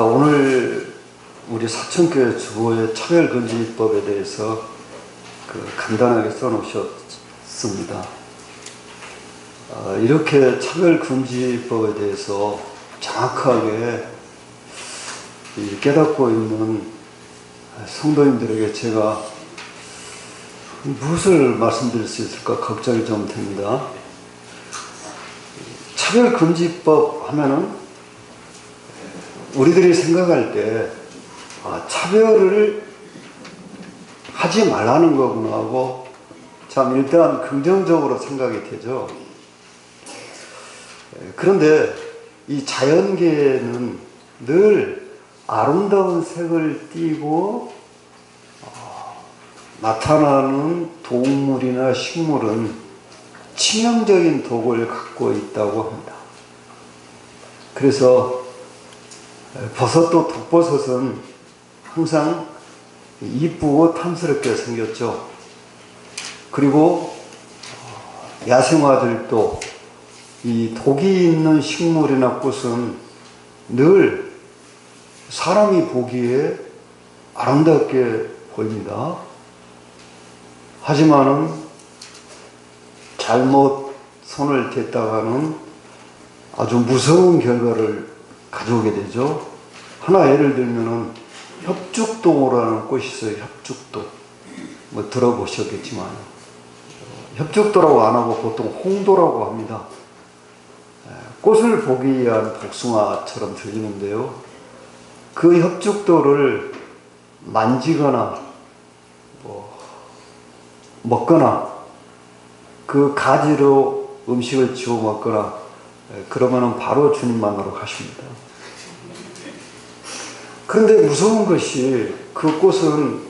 오늘 우리 사천교회 주보의 차별금지법에 대해서 간단하게 써놓으셨습니다. 이렇게 차별금지법에 대해서 정확하게 깨닫고 있는 성도님들에게 제가 무엇을 말씀드릴 수 있을까 걱정이 좀 됩니다. 차별금지법 하면은 우리들이 생각할 때 차별을 하지 말라는 거구나 하고 참 일단 긍정적으로 생각이 되죠. 그런데 이 자연계에는 늘 아름다운 색을 띠고 나타나는 동물이나 식물은 치명적인 독을 갖고 있다고 합니다. 그래서 버섯도 독버섯은 항상 이쁘고 탐스럽게 생겼죠. 그리고 야생화들도 이 독이 있는 식물이나 꽃은 늘 사람이 보기에 아름답게 보입니다. 하지만은 잘못 손을 댔다가는 아주 무서운 결과를 가져오게 되죠. 하나 예를 들면은 협죽도라는 꽃이 있어요. 협죽도. 뭐 들어보셨겠지만 협죽도라고 안 하고 보통 홍도라고 합니다. 꽃을 보기 위한 복숭아처럼 들리는데요. 그 협죽도를 만지거나 먹거나 그 가지로 음식을 지어 먹거나 그러면은 바로 주님 만나러 가십니다. 그런데 무서운 것이 그 꽃은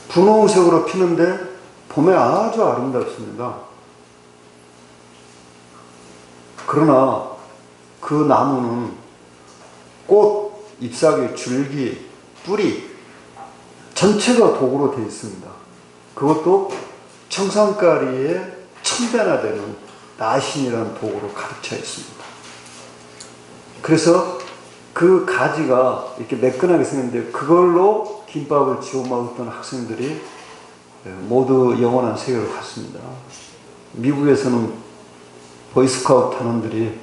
분홍색으로 피는데 봄에 아주 아름답습니다. 그러나 그 나무는 꽃, 잎사귀, 줄기, 뿌리 전체가 독으로 되어 있습니다. 그것도 청산가리에 1000배나 되는 나신이라는 독으로 가득 차 있습니다. 그래서 그 가지가 이렇게 매끈하게 생겼는데 그걸로 김밥을 지어 먹었던 학생들이 모두 영원한 세계로 갔습니다. 미국에서는 보이스카우트 단원들이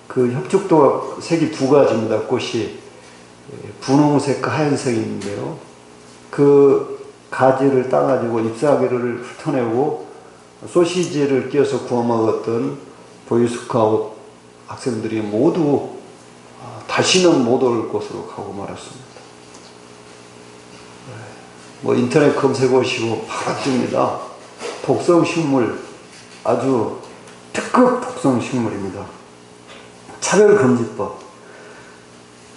그 협죽도가 색이 두 가지입니다. 꽃이 분홍색과 하얀색이 있는데요. 그 가지를 따가지고 잎사귀를 훑어내고 소시지를 끼워서 구워 먹었던 보이스카우트 학생들이 모두 다시는 못 올 곳으로 가고 말았습니다. 인터넷 검색하시고 바로 뜹니다. 독성식물, 아주 특급 독성식물입니다. 차별금지법.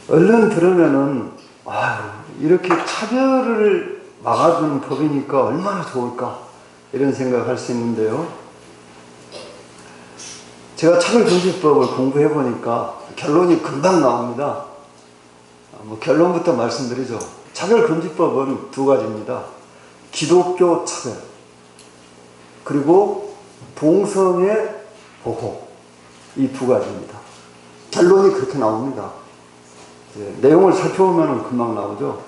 얼른 들으면은 이렇게 차별을 막아주는 법이니까 얼마나 좋을까 이런 생각할 수 있는데요. 제가 차별금지법을 공부해 보니까 결론이 금방 나옵니다. 결론부터 말씀드리죠. 차별금지법은 두 가지입니다. 기독교 차별 그리고 동성애 보호, 이 두 가지입니다. 결론이 그렇게 나옵니다. 내용을 살펴보면 금방 나오죠.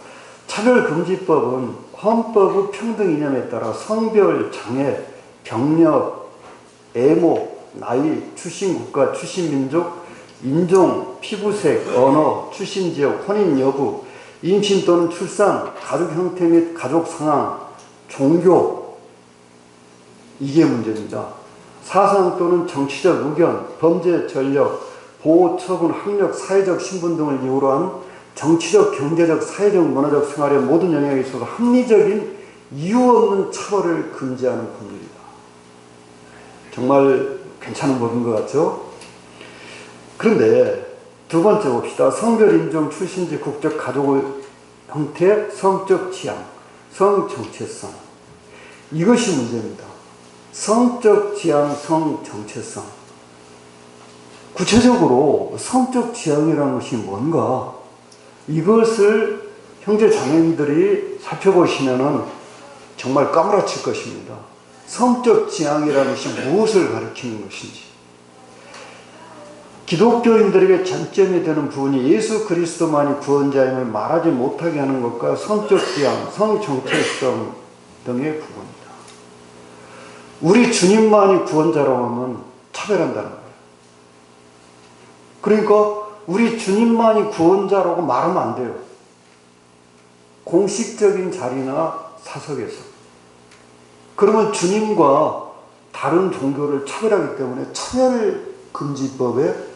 차별금지법은 헌법의 평등 이념에 따라 성별, 장애, 병력, 애모, 나이, 출신 국가, 출신 민족, 인종, 피부색, 언어, 출신 지역, 혼인 여부, 임신 또는 출산, 가족 형태 및 가족 상황, 종교, 이게 문제입니다. 사상 또는 정치적 의견, 범죄 전력, 보호 처분, 학력, 사회적 신분 등을 이유로 한 정치적, 경제적, 사회적, 문화적 생활의 모든 영역에 있어서 합리적인 이유 없는 차별을 금지하는 법률이다. 정말 괜찮은 법인 것 같죠? 그런데 두 번째 봅시다. 성별, 인종, 출신지, 국적, 가족의 형태, 성적 지향, 성 정체성. 이것이 문제입니다. 성적 지향, 성 정체성. 구체적으로 성적 지향이라는 것이 뭔가? 이것을 형제 자매님들이 살펴보시면은 정말 까무라칠 것입니다. 성적 지향이라는 것이 무엇을 가리키는 것인지. 기독교인들에게 전점이 되는 부분이 예수 그리스도만이 구원자임을 말하지 못하게 하는 것과 성적 지향, 성 정체성 등의 부분이다. 우리 주님만이 구원자라고 하면 차별한다는 거예요. 그러니까 우리 주님만이 구원자라고 말하면 안 돼요. 공식적인 자리나 사석에서. 그러면 주님과 다른 종교를 차별하기 때문에 차별금지법에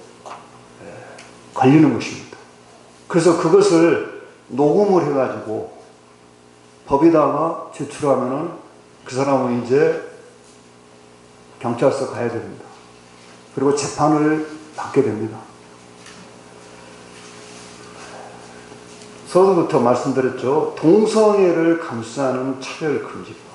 걸리는 것입니다. 그래서 그것을 녹음을 해가지고 법에다가 제출하면은 그 사람은 이제 경찰서 가야 됩니다. 그리고 재판을 받게 됩니다. 서두부터 말씀드렸죠. 동성애를 감싸는 차별금지법.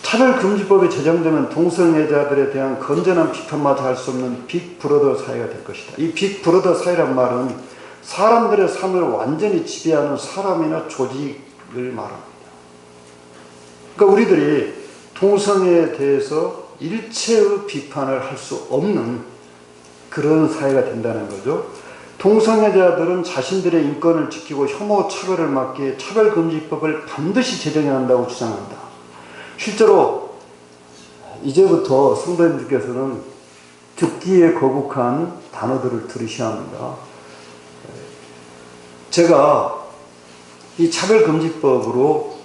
차별금지법이 제정되면 동성애자들에 대한 건전한 비판마저 할 수 없는 빅브러더 사회가 될 것이다. 이 빅브러더 사회란 말은 사람들의 삶을 완전히 지배하는 사람이나 조직을 말합니다. 그러니까 우리들이 동성애에 대해서 일체의 비판을 할 수 없는 그런 사회가 된다는 거죠. 동성애자들은 자신들의 인권을 지키고 혐오 차별을 막기에 차별금지법을 반드시 제정해야 한다고 주장한다. 실제로 이제부터 성도님들께서는 듣기에 거북한 단어들을 들으셔야 합니다. 제가 이 차별금지법으로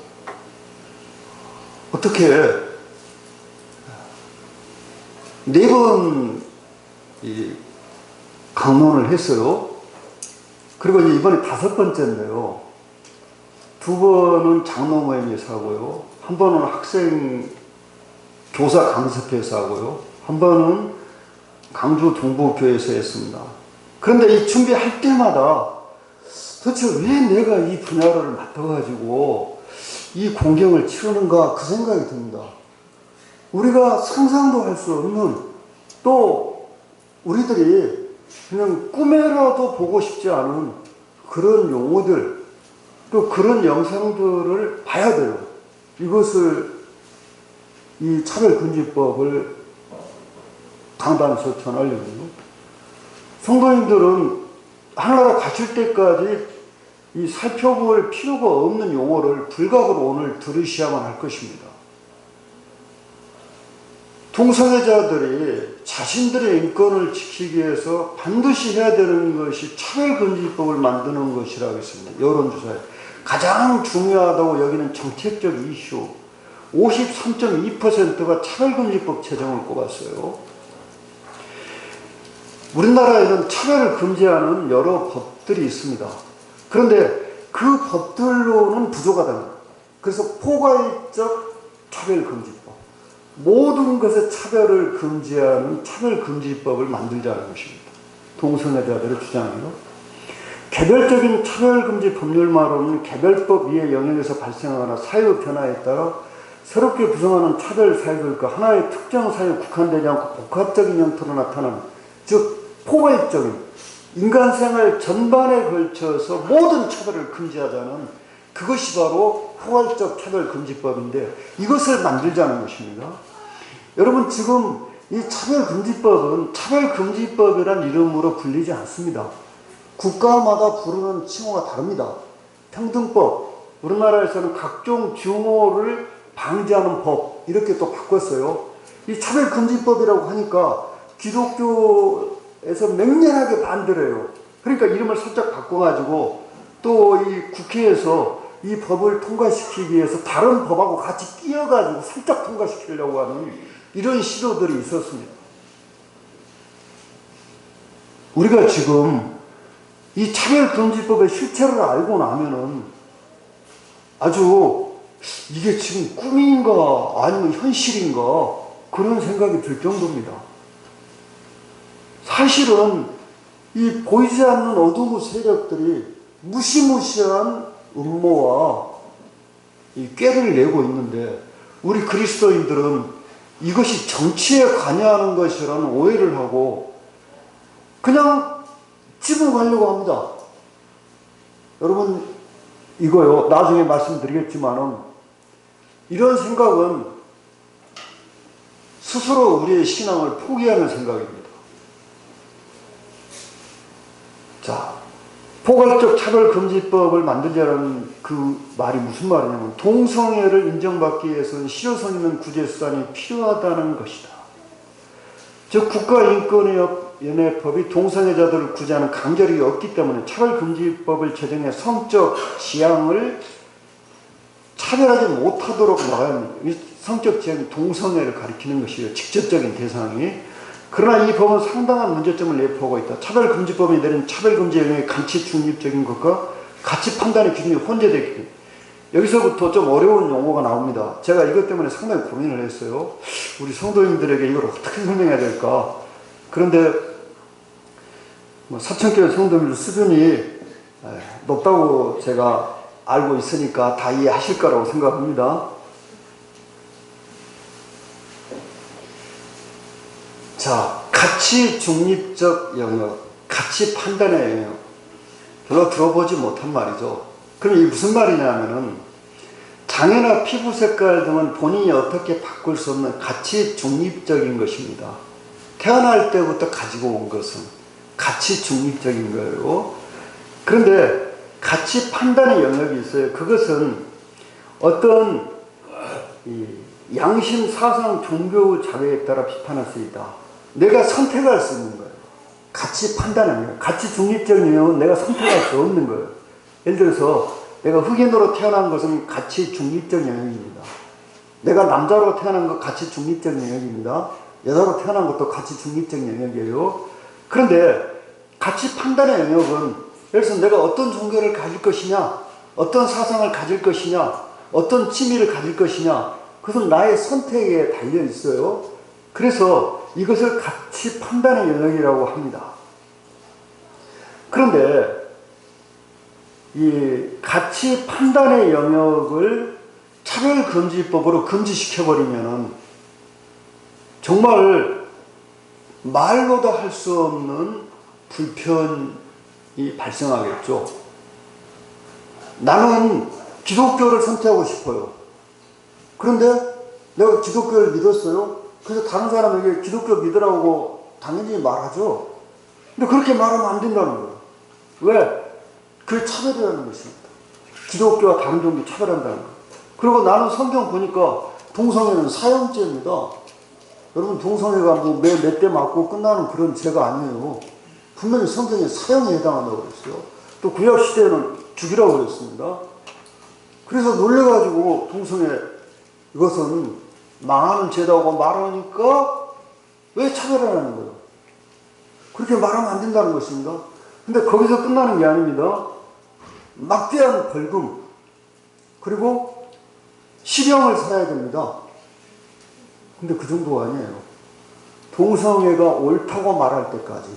어떻게 4번 강론을 했어요. 그리고 이제 이번에 5번째인데요. 2번은 장로모임에서 하고요. 한 번은 학생 교사 강습회에서 하고요. 한 번은 강주 동부교회에서 했습니다. 그런데 이 준비할 때마다 도대체 왜 내가 이 분야를 맡아가지고 이 공경을 치르는가 그 생각이 듭니다. 우리가 상상도 할 수 없는, 또 우리들이 그냥 꿈에라도 보고 싶지 않은 그런 용어들, 또 그런 영상들을 봐야 돼요. 이것을, 이 차별금지법을 강단에서 전하려면요. 성도님들은 하나라도 갖출 때까지 이 살펴볼 필요가 없는 용어를 불각으로 오늘 들으셔야만 할 것입니다. 동성애자들이 자신들의 인권을 지키기 위해서 반드시 해야 되는 것이 차별금지법을 만드는 것이라고 했습니다. 여론조사에 가장 중요하다고 여기는 정책적 이슈 53.2%가 차별금지법 제정을 꼽았어요. 우리나라에는 차별을 금지하는 여러 법들이 있습니다. 그런데 그 법들로는 부족하다. 그래서 포괄적 차별금지법, 모든 것의 차별을 금지하는 차별금지법을 만들자는 것입니다. 동성애자들의 주장이요. 개별적인 차별금지 법률만으로는 개별법 위의 영역에서 발생하거나 사회의 변화에 따라 새롭게 구성하는 차별 사회들과 하나의 특정 사회에 국한되지 않고 복합적인 형태로 나타나는, 즉 포괄적인 인간 생활 전반에 걸쳐서 모든 차별을 금지하자는 그것이 바로 포괄적 차별금지법인데, 이것을 만들자는 것입니다. 여러분, 지금 이 차별금지법은 차별금지법이란 이름으로 불리지 않습니다. 국가마다 부르는 칭호가 다릅니다. 평등법, 우리나라에서는 각종 증오를 방지하는 법, 이렇게 또 바꿨어요. 이 차별금지법이라고 하니까 기독교에서 맹렬하게 반대를 해요. 그러니까 이름을 살짝 바꿔가지고 또 이 국회에서 이 법을 통과시키기 위해서 다른 법하고 같이 끼어가지고 살짝 통과시키려고 하는 이런 시도들이 있었습니다. 우리가 지금 이 차별금지법의 실체를 알고 나면은 아주 이게 지금 꿈인가 아니면 현실인가 그런 생각이 들 정도입니다. 사실은 이 보이지 않는 어두운 세력들이 무시무시한 음모와 이 꾀를 내고 있는데, 우리 그리스도인들은 이것이 정치에 관여하는 것이라는 오해를 하고 그냥 지붕하려고 합니다. 여러분, 이거요, 나중에 말씀드리겠지만은 이런 생각은 스스로 우리의 신앙을 포기하는 생각입니다. 자, 포괄적 차별금지법을 만들자는 그 말이 무슨 말이냐면 동성애를 인정받기 위해서는 실효성 있는 구제수단이 필요하다는 것이다. 즉 국가인권위원회법이 동성애자들을 구제하는 강제력이 없기 때문에 차별금지법을 제정해 성적 지향을 차별하지 못하도록 막아야 합니다. 이 성적 지향이 동성애를 가리키는 것이에요. 직접적인 대상이. 그러나 이 법은 상당한 문제점을 내포하고 있다. 차별금지법이 내린 차별금지 영역의 가치 중립적인 것과 가치 판단의 기준이 혼재되기 때문에 여기서부터 좀 어려운 용어가 나옵니다. 제가 이것 때문에 상당히 고민을 했어요. 우리 성도님들에게 이걸 어떻게 설명해야 될까. 그런데 사천교회 성도님들 수준이 높다고 제가 알고 있으니까 다 이해하실 거라고 생각합니다. 자, 가치 중립적 영역, 가치 판단의 영역. 별로 들어보지 못한 말이죠. 그럼 이게 무슨 말이냐면은 장애나 피부 색깔 등은 본인이 어떻게 바꿀 수 없는 가치 중립적인 것입니다. 태어날 때부터 가지고 온 것은 가치 중립적인 거예요. 그런데 가치 판단의 영역이 있어요. 그것은 어떤 양심, 사상, 종교 자유에 따라 비판할 수 있다. 내가 선택할 수 있는 거예요. 가치 판단의 영역. 가치 중립적인 영역은 내가 선택할 수 없는 거예요. 예를 들어서 내가 흑인으로 태어난 것은 가치 중립적 영역입니다. 내가 남자로 태어난 것 가치 중립적 영역입니다. 여자로 태어난 것도 가치 중립적 영역이에요. 그런데 가치 판단의 영역은 예를 들어서 내가 어떤 종교를 가질 것이냐, 어떤 사상을 가질 것이냐, 어떤 취미를 가질 것이냐, 그것은 나의 선택에 달려 있어요. 그래서 이것을 가치 판단의 영역이라고 합니다. 그런데 이 가치 판단의 영역을 차별금지법으로 금지시켜버리면은 정말 말로도 할 수 없는 불편이 발생하겠죠. 나는 기독교를 선택하고 싶어요. 그런데 내가 기독교를 믿었어요. 그래서 다른 사람에게 기독교 믿으라고 당연히 말하죠. 근데 그렇게 말하면 안 된다는 거예요. 왜? 그게 차별이라는 것입니다. 기독교와 다른 종교 차별한다는 거예요. 그리고 나는 성경 보니까 동성애는 사형죄입니다. 여러분 동성애가 뭐 몇 대 맞고 끝나는 그런 죄가 아니에요. 분명히 성경에 사형에 해당한다고 그랬어요. 또 구약시대에는 죽이라고 그랬습니다. 그래서 놀래가지고 동성애 이것은 망하는 죄다고 말하니까 왜 차별하는 거예요? 그렇게 말하면 안 된다는 것입니다. 근데 거기서 끝나는 게 아닙니다. 막대한 벌금 그리고 실형을 살아야 됩니다. 근데 그 정도가 아니에요. 동성애가 옳다고 말할 때까지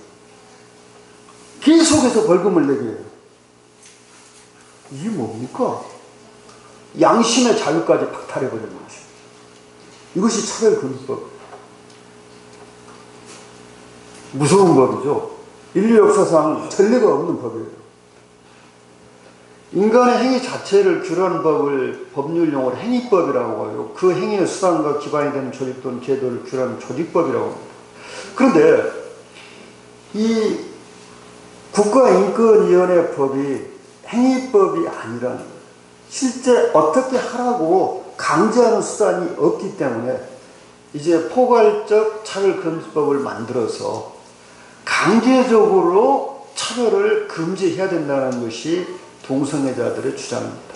계속해서 벌금을 내게 해요. 이게 뭡니까? 양심의 자유까지 박탈해버리는 것입니다. 이것이 차별금지법. 무서운 법이죠. 인류 역사상 전례가 없는 법이에요. 인간의 행위 자체를 규율하는 법을 법률 용어로 행위법이라고 하고 그 행위의 수단과 기반이 되는 조직 또는 제도를 규율하는 조직법이라고 합니다. 그런데 이 국가인권위원회 법이 행위법이 아니라는 거예요. 실제 어떻게 하라고 강제하는 수단이 없기 때문에 이제 포괄적 차별금지법을 만들어서 강제적으로 차별을 금지해야 된다는 것이 동성애자들의 주장입니다.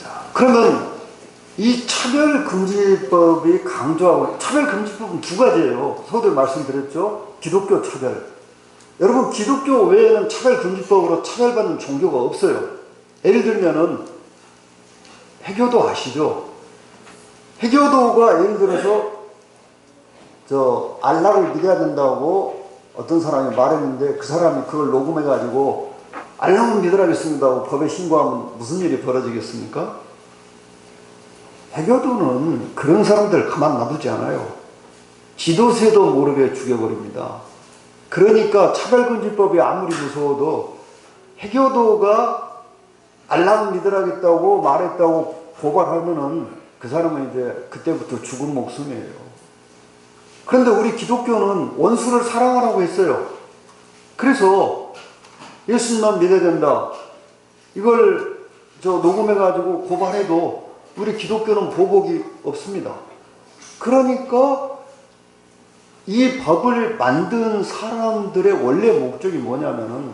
자, 그러면 이 차별금지법이 강조하고 차별금지법은 두 가지예요. 서두에 말씀드렸죠. 기독교 차별. 여러분 기독교 외에는 차별금지법으로 차별받는 종교가 없어요. 예를 들면은 해교도 아시죠? 해교도가 예를 들어서 알라를 믿어야 된다고 어떤 사람이 말했는데 그 사람이 그걸 녹음해가지고 알라는 믿으라겠습니다 하고 법에 신고하면 무슨 일이 벌어지겠습니까? 해교도는 그런 사람들 가만 놔두지 않아요. 지도새도 모르게 죽여버립니다. 그러니까 차별금지법이 아무리 무서워도 해교도가 알라는 믿으라겠다고 말했다고 고발하면은 그 사람은 이제 그때부터 죽은 목숨이에요. 그런데 우리 기독교는 원수를 사랑하라고 했어요. 그래서 예수님만 믿어야 된다. 이걸 녹음해가지고 고발해도 우리 기독교는 보복이 없습니다. 그러니까 이 법을 만든 사람들의 원래 목적이 뭐냐면은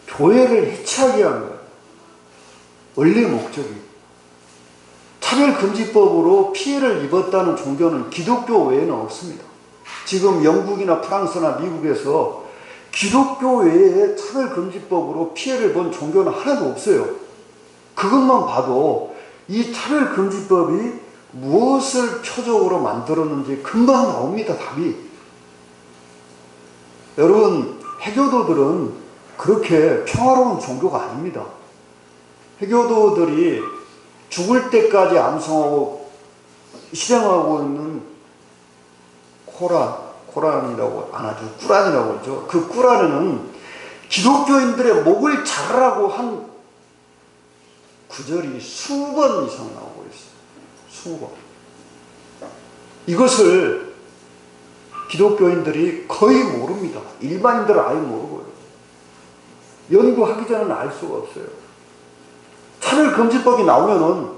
교회를 해치하기 위한 거예요. 원래 목적이. 차별금지법으로 피해를 입었다는 종교는 기독교 외에는 없습니다. 지금 영국이나 프랑스나 미국에서 기독교 외에 차별금지법으로 피해를 본 종교는 하나도 없어요. 그것만 봐도 이 차별금지법이 무엇을 표적으로 만들었는지 금방 나옵니다, 답이. 여러분, 해교도들은 그렇게 평화로운 종교가 아닙니다. 해교도들이 죽을 때까지 암송하고 실행하고 있는 코란이라고 안 하죠. 꾸란이라고 하죠. 그 꾸란에는 기독교인들의 목을 자르라고 한 구절이 수번 이상 나오고 있어요. 수번. 이것을 기독교인들이 거의 모릅니다. 일반인들은 아예 모르고요. 연구하기 전에는 알 수가 없어요. 차별금지법이 나오면은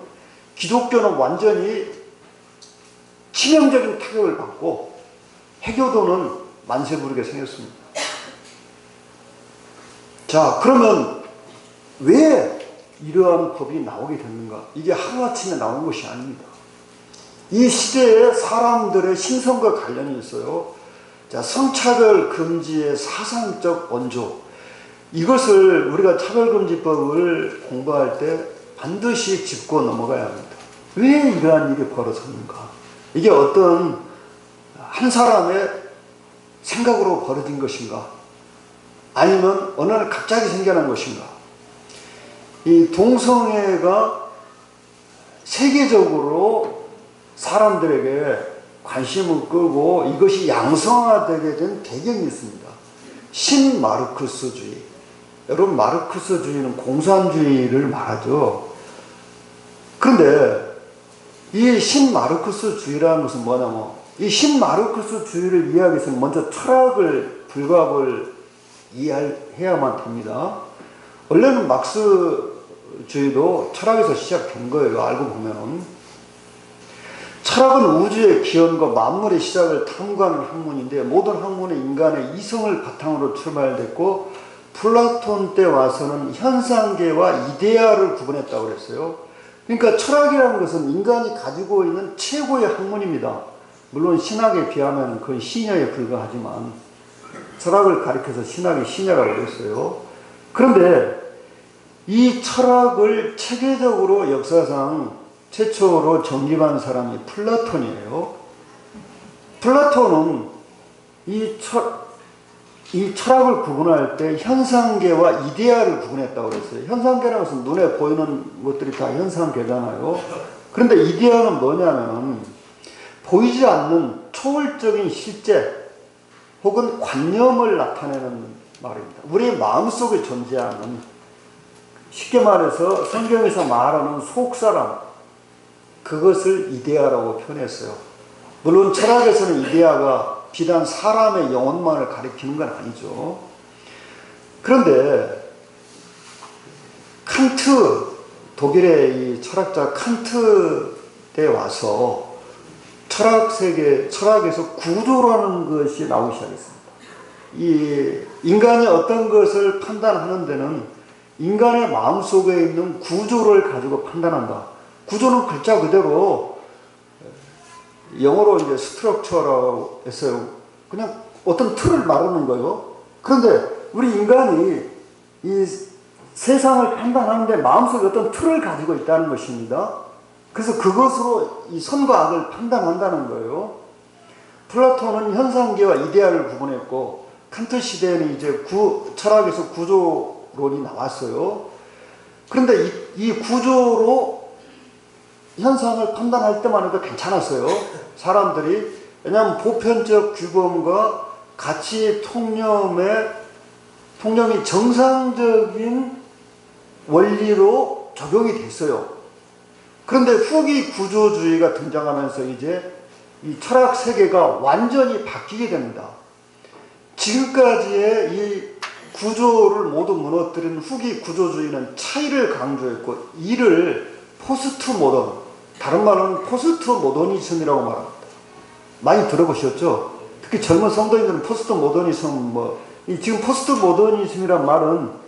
기독교는 완전히 치명적인 타격을 받고 해교도는 만세 부르게 생겼습니다. 자, 그러면 왜 이러한 법이 나오게 됐는가? 이게 하루아침에 나온 것이 아닙니다. 이 시대에 사람들의 신성과 관련이 있어요. 자, 성차별 금지의 사상적 원조. 이것을 우리가 차별금지법을 공부할 때 반드시 짚고 넘어가야 합니다. 왜 이러한 일이 벌어졌는가? 이게 어떤 한 사람의 생각으로 벌어진 것인가? 아니면 어느 날 갑자기 생겨난 것인가? 이 동성애가 세계적으로 사람들에게 관심을 끄고 이것이 양성화되게 된 배경이 있습니다. 신마르크스주의. 여러분, 마르크스주의는 공산주의를 말하죠. 그런데 이 신마르크스주의라는 것은 뭐냐면, 이 신마르크스주의를 이해하기 위해서는 먼저 철학을, 불과학을 이해해야만 됩니다. 원래는 막스주의도 철학에서 시작된 거예요. 알고 보면은. 철학은 우주의 기원과 만물의 시작을 탐구하는 학문인데, 모든 학문은 인간의 이성을 바탕으로 출발됐고, 플라톤 때 와서는 현상계와 이데아를 구분했다고 그랬어요. 그러니까 철학이라는 것은 인간이 가지고 있는 최고의 학문입니다. 물론 신학에 비하면 거의 시녀에 불과하지만, 철학을 가리켜서 신학이 시녀라고 그랬어요. 그런데 이 철학을 체계적으로 역사상 최초로 정립한 사람이 플라톤이에요. 플라톤은 이 철학을 구분할 때 현상계와 이데아를 구분했다고 그랬어요. 현상계라는 것은 눈에 보이는 것들이 다 현상계잖아요. 그런데 이데아는 뭐냐면 보이지 않는 초월적인 실제 혹은 관념을 나타내는 말입니다. 우리의 마음속에 존재하는, 쉽게 말해서 성경에서 말하는 속사람, 그것을 이데아라고 표현했어요. 물론 철학에서는 이데아가 비단 사람의 영혼만을 가리키는 건 아니죠. 그런데 칸트, 독일의 이 철학자 칸트 때 와서 철학에서 구조라는 것이 나오기 시작했습니다. 이 인간이 어떤 것을 판단하는 데는 인간의 마음속에 있는 구조를 가지고 판단한다. 구조는 글자 그대로 영어로 이제 스트럭처라고 했어요. 그냥 어떤 틀을 말하는 거예요. 그런데 우리 인간이 이 세상을 판단하는데 마음속에 어떤 틀을 가지고 있다는 것입니다. 그래서 그것으로 이 선과 악을 판단한다는 거예요. 플라톤은 현상계와 이데아를 구분했고, 칸트 시대에는 이제 철학에서 구조론이 나왔어요. 그런데 이 구조로 현상을 판단할 때만 해도 괜찮았어요. 사람들이. 왜냐하면 보편적 규범과 가치 통념이 정상적인 원리로 적용이 됐어요. 그런데 후기 구조주의가 등장하면서 이제 이 철학 세계가 완전히 바뀌게 됩니다. 지금까지의 이 구조를 모두 무너뜨린 후기 구조주의는 차이를 강조했고, 이를 포스트 모던, 다른 말은 포스트 모더니즘이라고 말합니다. 많이 들어보셨죠? 특히 젊은 성도님들은 포스트 모더니즘, 지금 포스트 모더니즘이란 말은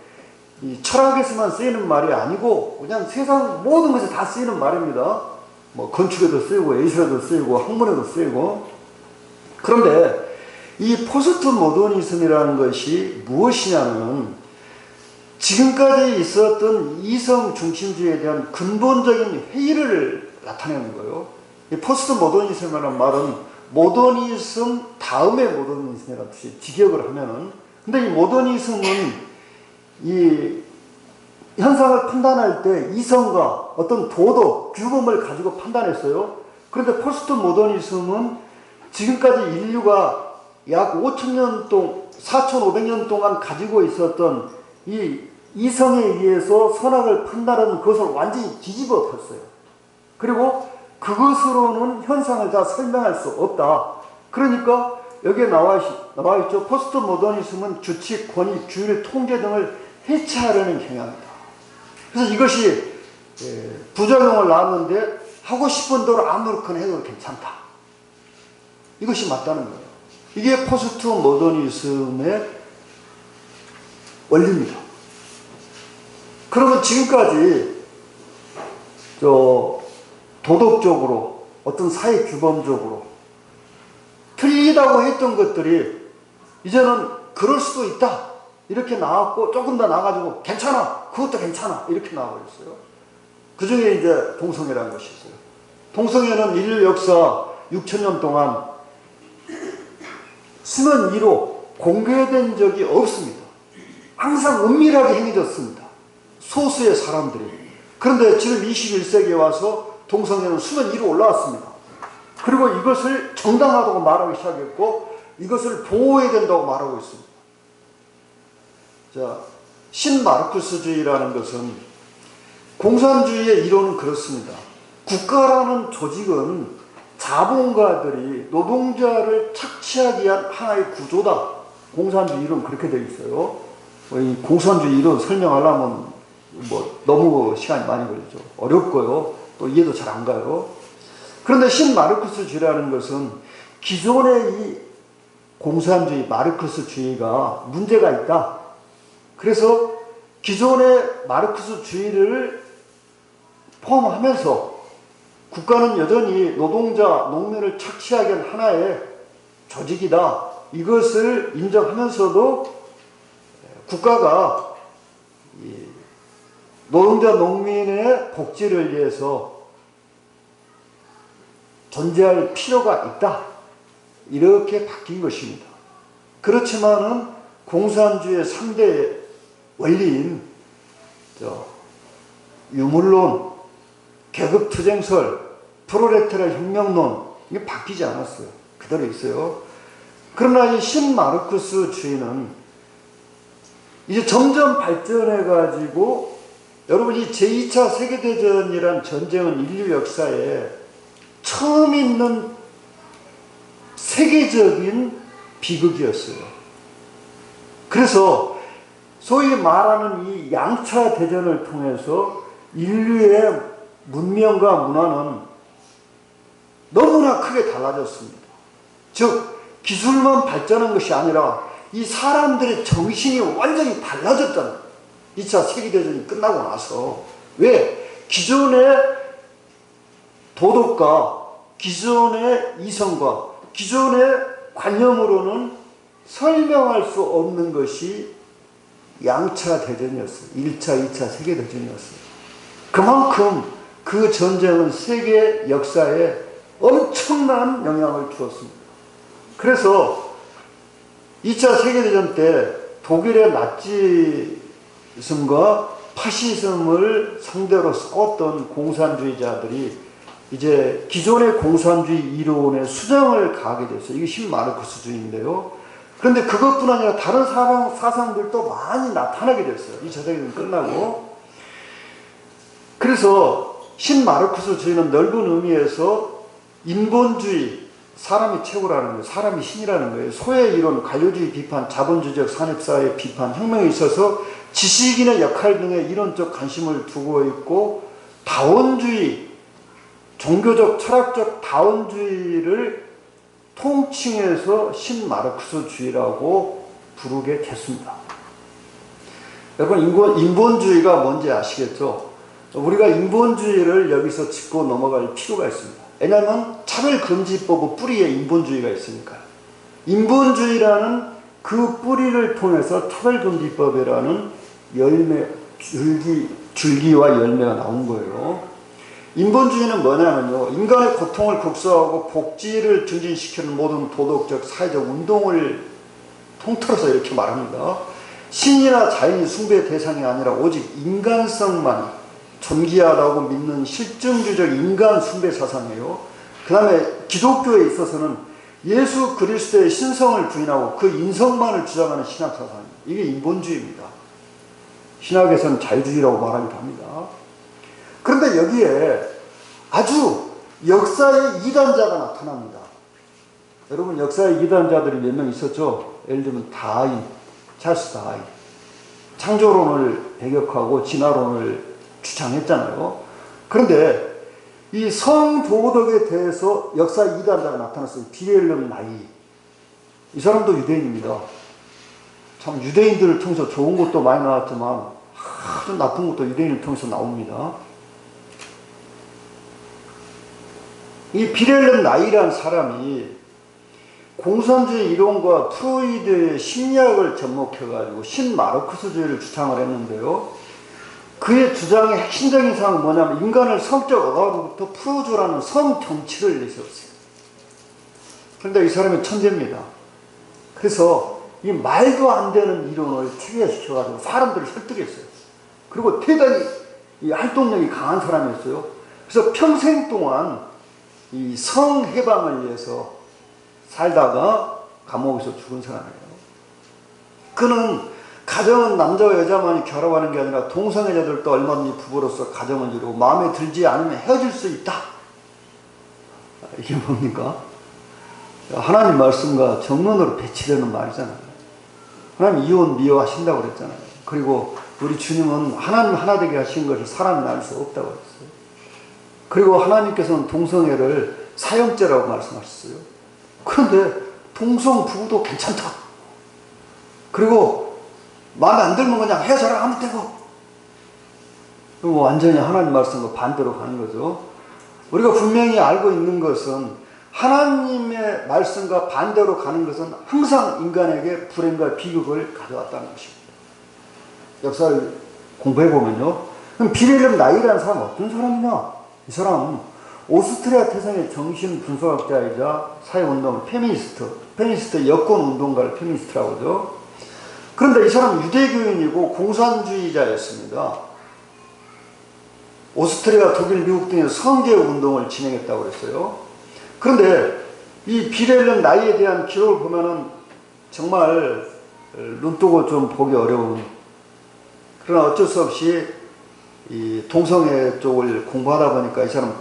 이 철학에서만 쓰이는 말이 아니고 그냥 세상 모든 것에 다 쓰이는 말입니다. 건축에도 쓰이고 예술에도 쓰이고 학문에도 쓰이고. 그런데 이 포스트 모더니즘이라는 것이 무엇이냐면 지금까지 있었던 이성 중심주의에 대한 근본적인 회의를 나타내는 거예요. 이 포스트 모더니즘이라는 말은 모더니즘 다음에 모더니즘이라는 뜻이 직역을 하면은. 근데 이 모더니즘은 이 현상을 판단할 때 이성과 어떤 도덕, 규범을 가지고 판단했어요. 그런데 포스트 모더니즘은 지금까지 인류가 약 5,000년 동안, 4,500년 동안 가지고 있었던 이 이성에 의해서 선악을 판단하는 그것을 완전히 뒤집어 폈어요. 그리고 그것으로는 현상을 다 설명할 수 없다. 그러니까 여기에 나와 있죠. 포스트 모더니즘은 규칙, 권위, 규율, 통제 등을 해체하려는 경향이다. 그래서 이것이 부작용을 낳았는데 하고 싶은 대로 아무렇게나 해도 괜찮다. 이것이 맞다는 거예요. 이게 포스트 모더니즘의 원리입니다. 그러면 지금까지 도덕적으로 어떤 사회 규범적으로 틀리다고 했던 것들이 이제는 그럴 수도 있다 이렇게 나왔고, 조금 더 나아가지고 괜찮아, 그것도 괜찮아 이렇게 나와버렸어요. 그 중에 이제 동성애라는 것이 있어요. 동성애는 인류 역사 6,000년 동안 수면 위로 공개된 적이 없습니다. 항상 은밀하게 행해졌습니다. 소수의 사람들이. 그런데 지금 21세기에 와서 동성애는 수면 위로 올라왔습니다. 그리고 이것을 정당하다고 말하기 시작했고, 이것을 보호해야 된다고 말하고 있습니다. 자, 신마르크스주의라는 것은 공산주의의 이론은 그렇습니다. 국가라는 조직은 자본가들이 노동자를 착취하기 위한 하나의 구조다. 공산주의 이론 그렇게 되어 있어요. 이 공산주의 이론 설명하려면 너무 시간이 많이 걸리죠. 어렵고요. 또 이해도 잘 안 가요. 그런데 신마르크스주의라는 것은 기존의 이 공산주의, 마르크스주의가 문제가 있다. 그래서 기존의 마르크스주의를 포함하면서 국가는 여전히 노동자, 농민을 착취하기 위한 하나의 조직이다. 이것을 인정하면서도 국가가 노동자, 농민의 복지를 위해서 존재할 필요가 있다. 이렇게 바뀐 것입니다. 그렇지만은 공산주의의 3대 원리인 유물론, 계급투쟁설, 프롤레타리아 혁명론 이게 바뀌지 않았어요. 그대로 있어요. 그러나 이 신마르크스주의는 이제 점점 발전해가지고, 여러분 이 제2차 세계대전이란 전쟁은 인류 역사에 처음 있는 세계적인 비극이었어요. 그래서 소위 말하는 이 양차 대전을 통해서 인류의 문명과 문화는 너무나 크게 달라졌습니다. 즉 기술만 발전한 것이 아니라 이 사람들의 정신이 완전히 달라졌잖아요. 2차 세계대전이 끝나고 나서. 왜? 기존의 도덕과 기존의 이성과 기존의 관념으로는 설명할 수 없는 것이 양차 대전이었어요. 1차, 2차 세계대전이었어요. 그만큼 그 전쟁은 세계 역사에 엄청난 영향을 주었습니다. 그래서 2차 세계대전 때 독일의 나치즘과 파시즘을 상대로 싸웠던 공산주의자들이 이제 기존의 공산주의 이론에 수정을 가하게 됐어요. 이게 신마르크스주의인데요. 그런데 그것뿐 아니라 다른 사상들도 많이 나타나게 됐어요. 2차 세계대전 끝나고. 그래서 신마르크스주의는 넓은 의미에서 인본주의, 사람이 최고라는 거예요. 사람이 신이라는 거예요. 소의 이론, 관료주의 비판, 자본주의적 산업사회 비판, 혁명에 있어서 지식인의 역할 등에 이론적 관심을 두고 있고 다원주의, 종교적, 철학적 다원주의를 통칭해서 신마르크스주의라고 부르게 됐습니다. 여러분, 인본주의가 뭔지 아시겠죠? 우리가 인본주의를 여기서 짚고 넘어갈 필요가 있습니다. 왜냐하면 차별금지법의 뿌리에 인본주의가 있으니까요. 인본주의라는 그 뿌리를 통해서 차별금지법이라는 열매, 줄기와 열매가 나온 거예요. 인본주의는 뭐냐면요, 인간의 고통을 극소화하고 복지를 증진시키는 모든 도덕적, 사회적 운동을 통틀어서 이렇게 말합니다. 신이나 자연이 숭배의 대상이 아니라 오직 인간성만 존귀하다고 믿는 실증주의적 인간 숭배 사상이에요. 그 다음에 기독교에 있어서는 예수 그리스도의 신성을 부인하고 그 인성만을 주장하는 신학 사상입니다. 이게 인본주의입니다. 신학에서는 자유주의라고 말하기도 합니다. 그런데 여기에 아주 역사의 이단자가 나타납니다. 여러분, 역사의 이단자들이 몇 명 있었죠? 예를 들면 다윈, 찰스 다윈. 창조론을 배격하고 진화론을 주장했잖아요. 그런데 이 성도덕에 대해서 역사 이단자가 나타났어요. 비렐름 나이. 이 사람도 유대인입니다. 참 유대인들을 통해서 좋은 것도 많이 나왔지만 아주 나쁜 것도 유대인을 통해서 나옵니다. 이 비렐름 나이라는 사람이 공산주의 이론과 프로이드의 심리학을 접목해가지고 신마르크스주의를 주장을 했는데요. 그의 주장의 핵심적인 사항은 뭐냐면 인간을 성적 억압으로부터 풀어주라는 성정치를 내세웠어요. 그런데 이 사람이 천재입니다. 그래서 이 말도 안 되는 이론을 체계시켜가지고 사람들을 설득했어요. 그리고 대단히 이 활동력이 강한 사람이었어요. 그래서 평생 동안 이 성해방을 위해서 살다가 감옥에서 죽은 사람이에요. 그는 가정은 남자와 여자만이 결합하는 게 아니라 동성애자들도 얼마든지 부부로서 가정을 이루고 마음에 들지 않으면 헤어질 수 있다. 이게 뭡니까? 하나님 말씀과 정면으로 배치되는 말이잖아요. 하나님 이혼 미워하신다고 그랬잖아요. 그리고 우리 주님은 하나님 하나 되게 하신 것을 사람이 알 수 없다고 그랬어요. 그리고 하나님께서는 동성애를 사형죄라고 말씀하셨어요. 그런데 동성 부부도 괜찮다. 그리고 마음에 안 들면 그냥 헤어져라 하면 되고. 그리고 완전히 하나님 말씀과 반대로 가는 거죠. 우리가 분명히 알고 있는 것은 하나님의 말씀과 반대로 가는 것은 항상 인간에게 불행과 비극을 가져왔다는 것입니다. 역사를 공부해보면요. 그럼 비렐름 나이라는 사람은 어떤 사람이냐? 이 사람은 오스트리아 태생의 정신분석학자이자 사회운동 페미니스트 여권운동가를 페미니스트라고 하죠. 그런데 이 사람은 유대교인이고 공산주의자였습니다. 오스트리아, 독일, 미국 등의 성계운동을 진행했다고 그랬어요. 그런데 이 비렐름 나이에 대한 기록을 보면은 정말 눈뜨고 좀 보기 어려운, 그러나 어쩔 수 없이 이 동성애 쪽을 공부하다 보니까 이 사람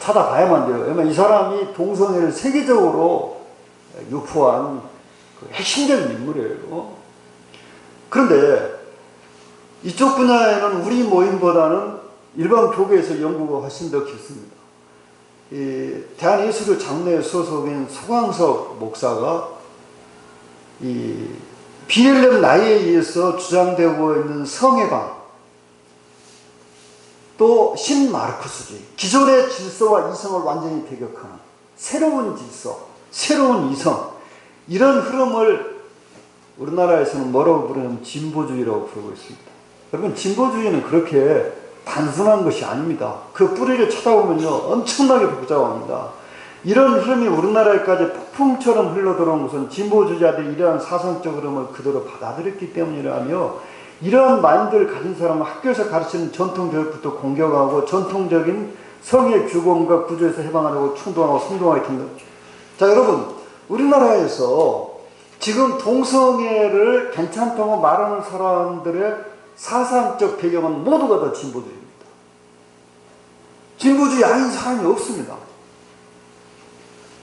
찾아봐야만 돼요. 왜냐면 이 사람이 동성애를 세계적으로 유포한 그 핵심적인 인물이에요. 그런데 이쪽 분야에는 우리 모임보다는 일반 교계에서 연구가 훨씬 더 깊습니다. 이 대한예수교 장로회 소속인 소광석 목사가 이 비렐름 나이에 의해서 주장되고 있는 성해방, 또 신마르크스주의, 기존의 질서와 이성을 완전히 배격하는 새로운 질서, 새로운 이성, 이런 흐름을 우리나라에서는 뭐라고 부르냐면 진보주의라고 부르고 있습니다. 여러분, 진보주의는 그렇게 단순한 것이 아닙니다. 그 뿌리를 찾아보면요, 엄청나게 복잡합니다. 이런 흐름이 우리나라에까지 폭풍처럼 흘러들어온 것은 진보주의자들이 이러한 사상적 흐름을 그대로 받아들였기 때문이라며, 이러한 마인드를 가진 사람은 학교에서 가르치는 전통교육부터 공격하고 전통적인 성의 규범과 구조에서 해방하려고 충동하고 선동하게 된다. 자, 여러분, 우리나라에서 지금 동성애를 괜찮다고 말하는 사람들의 사상적 배경은 모두가 다 진보주의입니다. 진보주의 아닌 사람이 없습니다.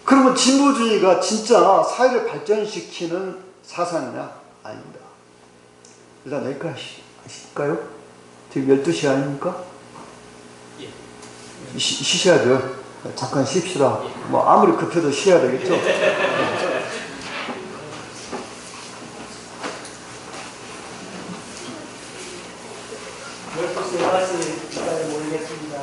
그러면 진보주의가 진짜 사회를 발전시키는 사상이냐? 아닙니다. 일단 여기까지 하실까요? 지금 12시 아닙니까? 예. 쉬셔야죠. 잠깐 쉽시다. 뭐 아무리 급해도 쉬어야 되겠죠? 열두시 말씀이 기다려 모르겠습니다.